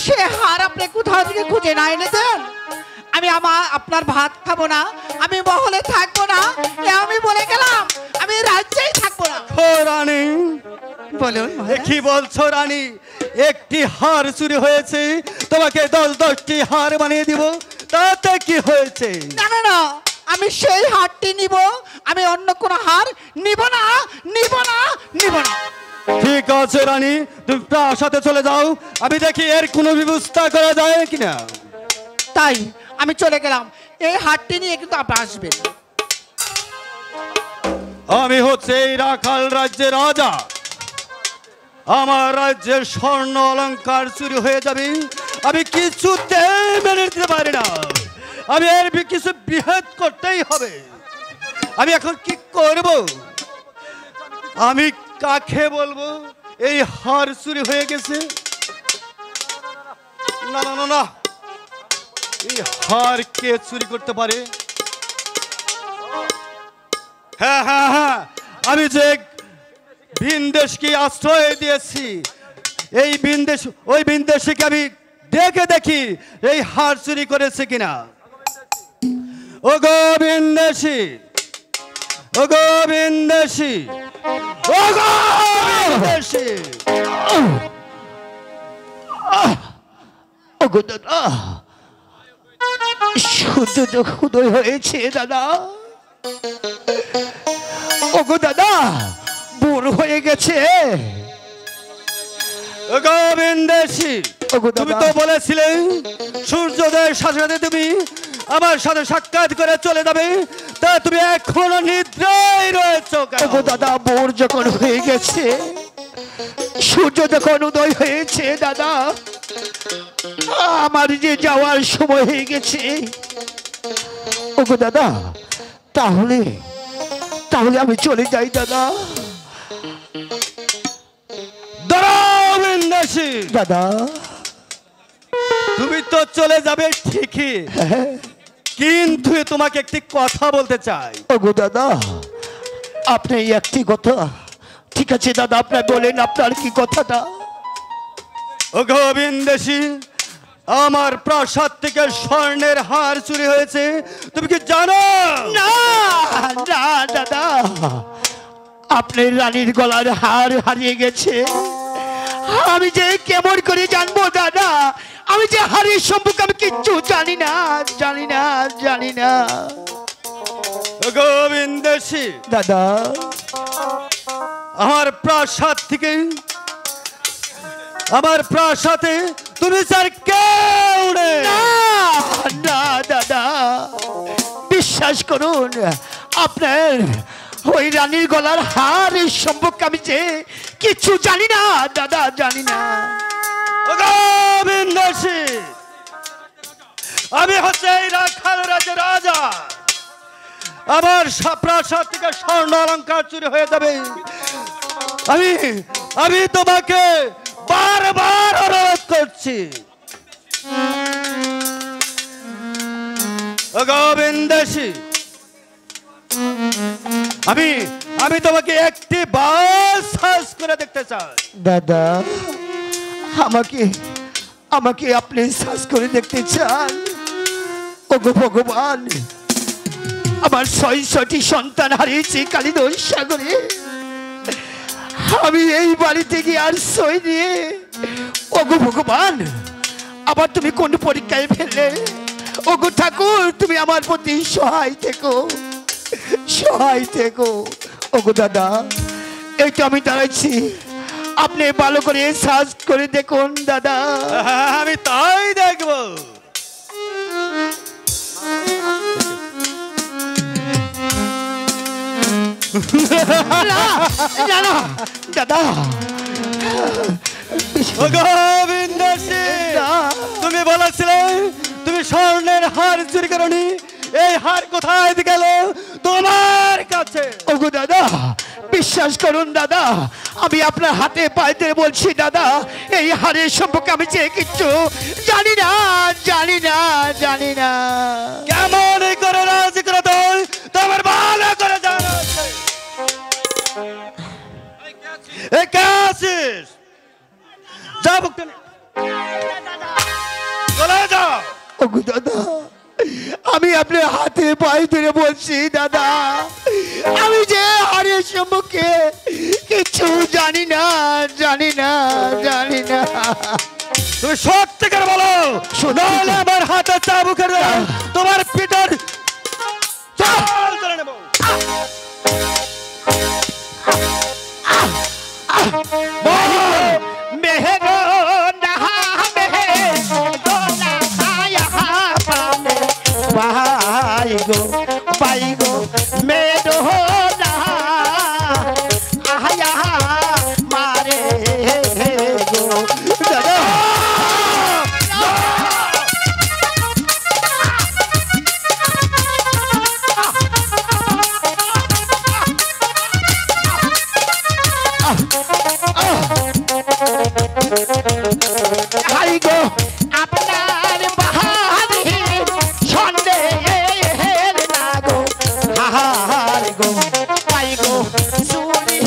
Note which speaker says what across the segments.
Speaker 1: সে হার আপনি কোথাও থেকে খুঁজে না এনে দেন, আমি আপনার ভাত খাবো না, আমি মহলে থাকবো না, আমি বলে গেলাম, আমি রাজ্যেই থাকবো না।
Speaker 2: রানী
Speaker 1: বলুন
Speaker 2: কি বলছো রানী? একটি হার চুরি হয়েছে, তোমাকে 10-10টি হার বানিয়ে দিব, তাতে কি হয়েছে?
Speaker 1: না না না, আমি সেই হারটি নিব, আমি অন্য কোনো হার নিব না, নিব না, নিব না।
Speaker 2: ঠিক আছে রানী, তুমি প্রাসাদে চলে যাও, আমি দেখি এর কোনো ব্যবস্থা করা যায় কিনা।
Speaker 1: তাই আমি চলে গেলাম, এই হারটি নিয়ে কিন্তু আপনি আসবেন।
Speaker 2: আমি হচ্ছে এই রাখাল রাজ্যের রাজা, আমার রাজ্যের স্বর্ণ অলংকার চুরি হয়ে যাবে, আমি কিছুতে মেনে নিতে পারি না, আমি এর কিছু বিহেদ করতেই হবে। আমি এখন কি করব? আমি কাকে বলবো এই হার চুরি হয়ে গেছে? না না না না, এই হার কে চুরি করতে পারে? হ্যাঁ হ্যাঁ হ্যাঁ, আমি যে ভিনদেশকে আশ্রয় দিয়েছি, এই ওই ভিনদেশকে আমি দেখে দেখি এই হার চুরি করেছে কিনা। ও গো ভিনদেশী, ও গো ভিনদেশী, ও গো ভিনদেশী।
Speaker 3: ওগো দাদা, সূর্য যখন উদয় হয়েছে দাদা, ওগো দাদা ভোর হয়ে গেছে।
Speaker 2: ওগো ভিনদেশী, তুমি তো বলেছিলে সূর্যোদয়ের সাথে সাথে তুমি আমার সাথে সাক্ষাৎ করে চলে যাবে, তা তুমি এখনো নিদ্রায় রয়েছো কেন?
Speaker 3: ওগো দাদা, ভোর যখন হয়ে গেছে, সূর্য যখন উদয় হয়েছে দাদা, আমার যে যাওয়ার সময় হয়ে গেছে। ওগো দাদা, তাহলে তাহলে আমি চলে যাই দাদা।
Speaker 2: দাঁড়াও ভিনদেশী,
Speaker 3: দাদা
Speaker 2: তুমি তো চলে যাবে ঠিকই, কিন্তু তোমাকে একটি কথা বলতে চাই।
Speaker 3: ওগো দাদা, আপনি একটি কথা, ঠিক আছে দাদা, আপনার বলেন আপনার কি কথাটা।
Speaker 2: ওগো ভিনদেশী, আমার প্রাসাদ থেকে স্বর্ণের হার চুরি হয়েছে, তুমি কি জানো?
Speaker 3: না না দাদা, আপনার রানীর গলার হার হারিয়ে গেছে। আমি যে কেমন করে জানবো দাদা, আমি যে হারের সম্পর্কে আমি কিচ্ছু জানি না, জানি না, জানি না।
Speaker 2: ওগো ভিনদেশী
Speaker 3: দাদা,
Speaker 2: আমার প্রাসাদে তুমি স্যার কেউ নেই।
Speaker 3: না দাদা, বিশ্বাস করুন, আপনার ওই রানীর গলার হার সম্পর্কে আমি যে কিছু জানি না দাদা, জানি না।
Speaker 2: ওগো ভিনদেশী, আমি হচ্ছে এই রাখাল রাজ্যের রাজা, আমার প্রাসাদ থেকে স্বর্ণ অলংকার চুরি হয়ে যাবে, আমি তোমাকে বারবার অনুরোধ করছি। ওগো ভিনদেশী, আমি তোমাকে একটি বার সার্চ করে দেখতে চাই।
Speaker 3: দাদা, আমাকে আপনি সার্চ করে দেখতে চান? ওগো ভগবান, আমার 6টি সন্তান হারিয়েছি কালিদোষ সাগরে, আমি এই বাড়িতে গিয়ে আর সই নিয়ে, ওগো ভগবান, আবার তুমি কোন পরীক্ষায় ফেললে? ওগো ঠাকুর, তুমি আমার প্রতি সহায় থেকো, সহায় থেকো। ওগো দাদা, এই তো আমি দাঁড়াচ্ছি, আপনি ভালো করে সার্চ করে দেখুন দাদা।
Speaker 2: আমি তাই দেখবো।
Speaker 3: দাদা,
Speaker 2: তুমি বলেছিলে তুমি স্বর্ণের হার চুরি করনি, এই হার কোথায় গেল? তোমার কাছে।
Speaker 3: ওগো দাদা, বিশ্বাস করুন দাদা, আমি আপনার হাতে পায়ে ধরে বলছি দাদা, এই হারের সম্পর্কে আমি যে কিচ্ছু জানি না, জানি না, জানি না।
Speaker 2: কেমন করে রাজি করে দই তোমার ভালো করে জানা আছে। এই কে আছিস? যা বুকতে
Speaker 3: ওগো দাদা, আমি আপনার হাতে পায়ে ধরে বলছি দাদা, আমি যে হারের সম্মুখে কিছু জানি না, জানি না, জানি না।
Speaker 2: তুমি সত্যি করে বলো, নাহলে আমার হাতে চাবুকের তোমার পিটার চাল তুলে নেব।
Speaker 3: ভাই গো, ভাই গো, মেডো না আয়া মারে গো দাদা। হাই গো আপনার বাহারি সন্দেহের না গো, হাহার গো, পাই গো সুরি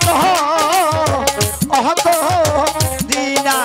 Speaker 3: তো অহ গো দিনা।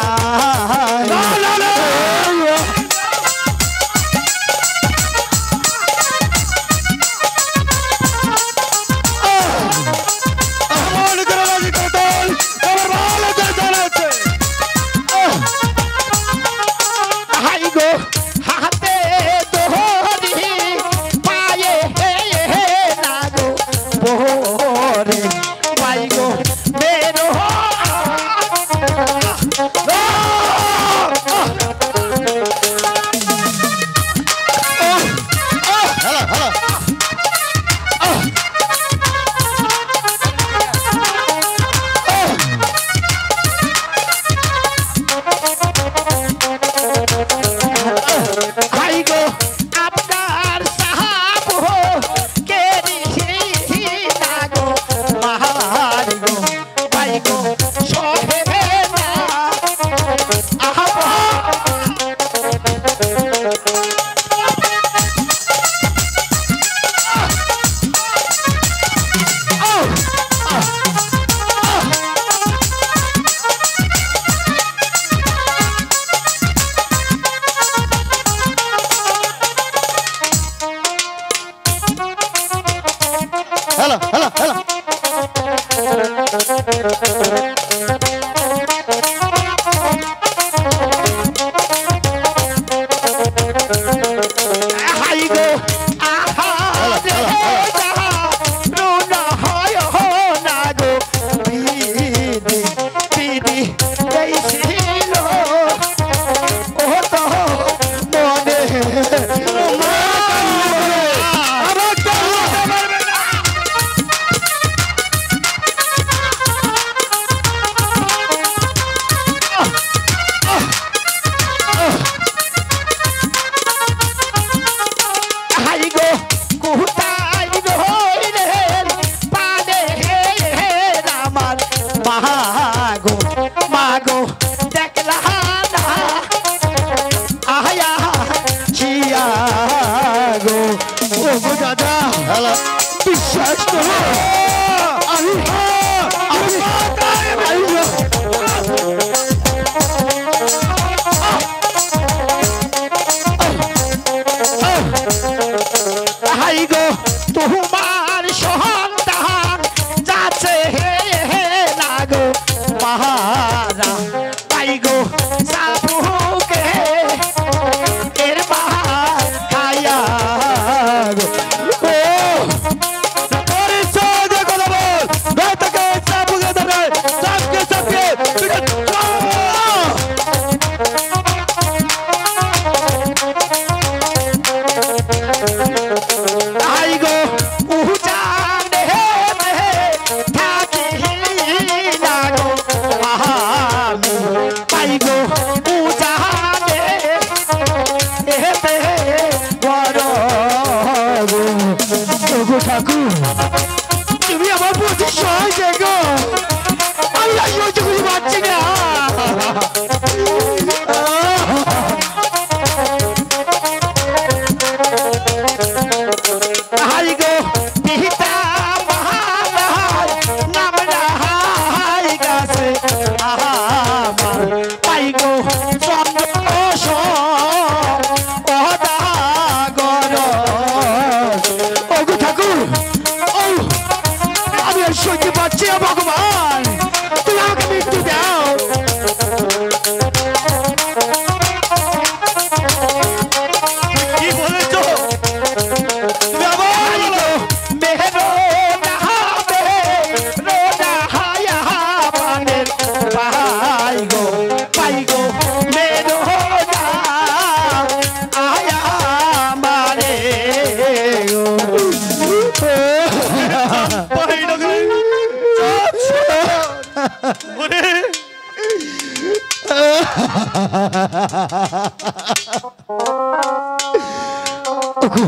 Speaker 3: ওগো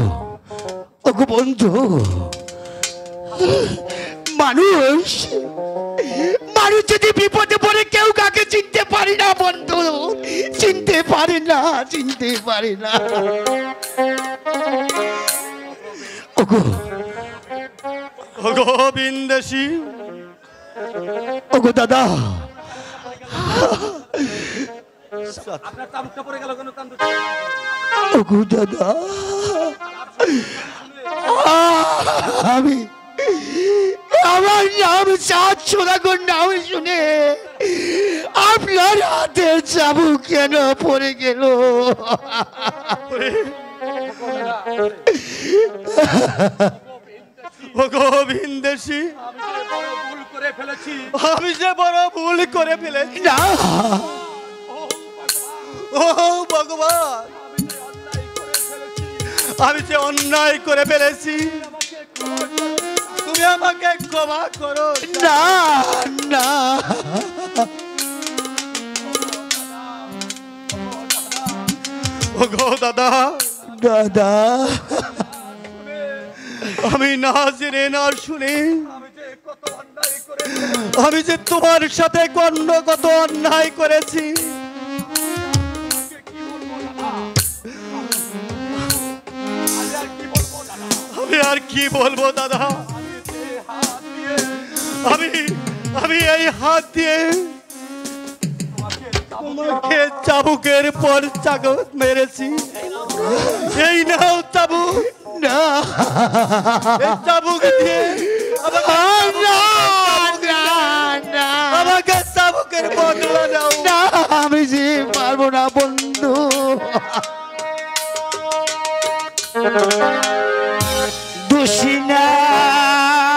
Speaker 3: ওগো বন্ধু, মানুষ মানুষ যদি বিপদে পড়ে কেউ কাকে চিনতে পারি না বন্ধু, চিনতে পারি না, চিনতে পারি না। ওগো
Speaker 2: ওগো বিন্দেশী,
Speaker 3: ওগো দাদা, ওগো দাদা, আমি আমার নাম চাঁদ সোনাগর নাম শুনে আপনার হাতে চাবু কেন পড়ে গেল?
Speaker 2: ওগো বিন্দেশী, আমি যে বড় ভুল করে ফেলেছি।
Speaker 3: না,
Speaker 2: ও ভগবান, আমি যে অন্যায় করে ফেলেছি, তুমি আমাকে ক্ষমা করো।
Speaker 3: না, না,
Speaker 2: ওগো দাদা,
Speaker 3: দাদা,
Speaker 2: আমি না জেনে না শুনে আমি যে তোমার সাথে কত অন্যায় করেছি। আমি আর কি বলবো দাদা, আমি এই হাত দিয়ে তোমাকে চাবুকের পর চাবুক মেরেছি। এই নাও চাবুক,
Speaker 3: না,
Speaker 2: এই চাবুক দিয়ে আমাকে চাবুকের বদলা দাও।
Speaker 3: না, আমি যে পারবো না বন্ধু। দোষী নাই,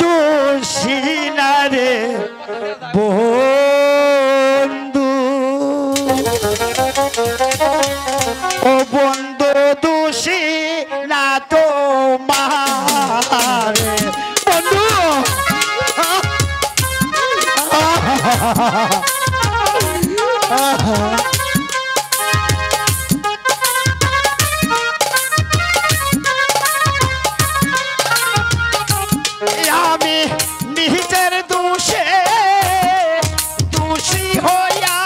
Speaker 3: দোষী না রে বন্ধু, ও বন্ধু দোষী না তোমার বন্ধু। আমি নিজের দোষে দোষী হইয়া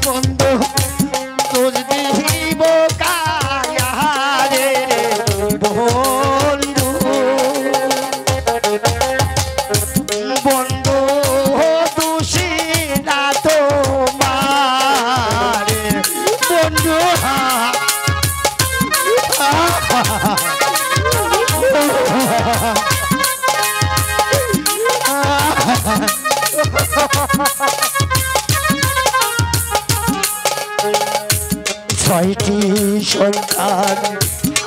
Speaker 3: বন্ধু দোষ দিব কায়া রে বন্ধু, বন্ধু দোষী না তোমার বন্ধু। ছয়টি সন্তান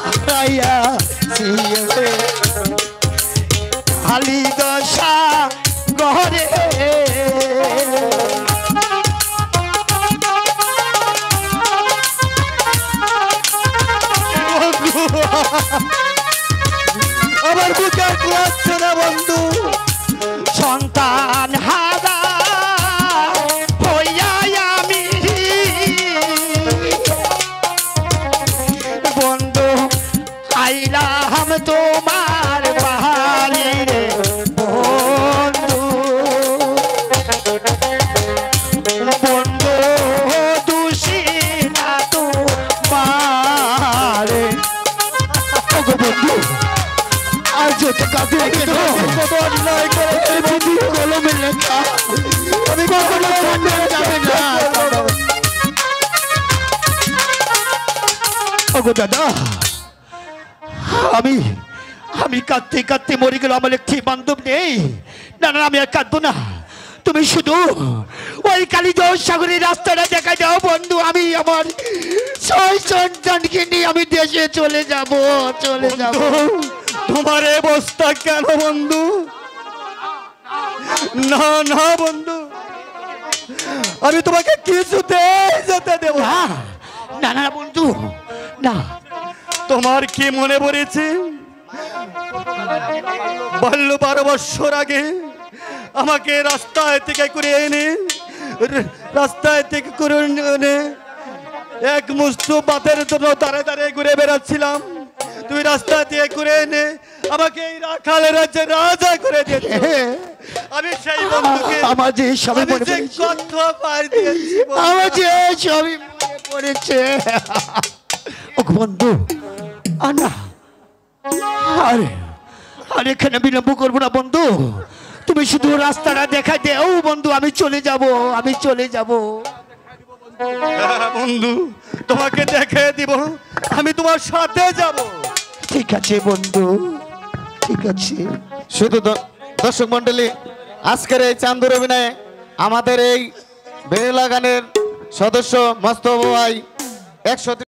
Speaker 3: হারাইয়া খালি দশা ঘরে,
Speaker 2: আমার বুকে কুয়াচ্ছে না বন্ধু।
Speaker 3: সন্তান হারা হইয়া আমি বন্ধু আইলাম তোমার বাড়ি রে বন্ধু, বন্ধু দোষী না তোমার। ওগো বন্ধু, আর যত কাজে কত অন্যায় করে বুদ্ধি কলমে লেখা, আমি কখনো খণ্ডন যাবে না। ওগো দাদা, আমি আমি কাঁদতে কাঁদতে মরে গেল, আমার একটি বান্ধব নেই। না না, আমি আর কাঁদবো না, তুমি শুধু ওই কালীজল সাগরের রাস্তাটা দেখা দাও বন্ধু। আমি আমার 6 সন্তানকে নিয়ে আমি দেশে চলে যাব, চলে যাব।
Speaker 2: তোমার এই অবস্থা কেন বন্ধু? না না বন্ধু, আমি তোমাকে কিছুতে যেতে দেব
Speaker 3: না না না বন্ধু, না।
Speaker 2: তোমার কি মনে পড়েছে 12 বছর আগে আমাকে রাস্তায় থেকে করে এনে রাস্তায় থেকে করে এনে এক মুষ্ঠ ভাতের জন্য দাঁড়ে দাঁড়িয়ে ঘুরে বেড়াচ্ছিলাম, তুমি রাস্তা দিয়ে করে এনে আমাকে এই রাখাল রাজ্যের রাজা করে দিয়েছো। আমি সেই বন্ধুকে
Speaker 3: আমার যে সবই
Speaker 2: আমি
Speaker 3: মনে
Speaker 2: যে
Speaker 3: পড়েছে,
Speaker 2: কত বার দিয়েছি বন্ধু।
Speaker 3: আমার যে সবই মনে পড়েছে। ও বন্ধু আনা, আরে আরে এখানে বিলম্ব করবো না বন্ধু, তুমি শুধু রাস্তাটা দেখা দেও বন্ধু, আমি চলে যাব, আমি চলে যাব।
Speaker 2: হ্যাঁ বন্ধু, তোমাকে দেখে দিব, আমি তোমার সাথে যাব।
Speaker 3: ঠিক আছে বন্ধু, ঠিক আছে।
Speaker 4: শুধু দর্শক মন্ডলী, আজকের এই চান্দুর অভিনয়ে আমাদের এই বেহুলা গানের সদস্য মস্তফা ভাই 100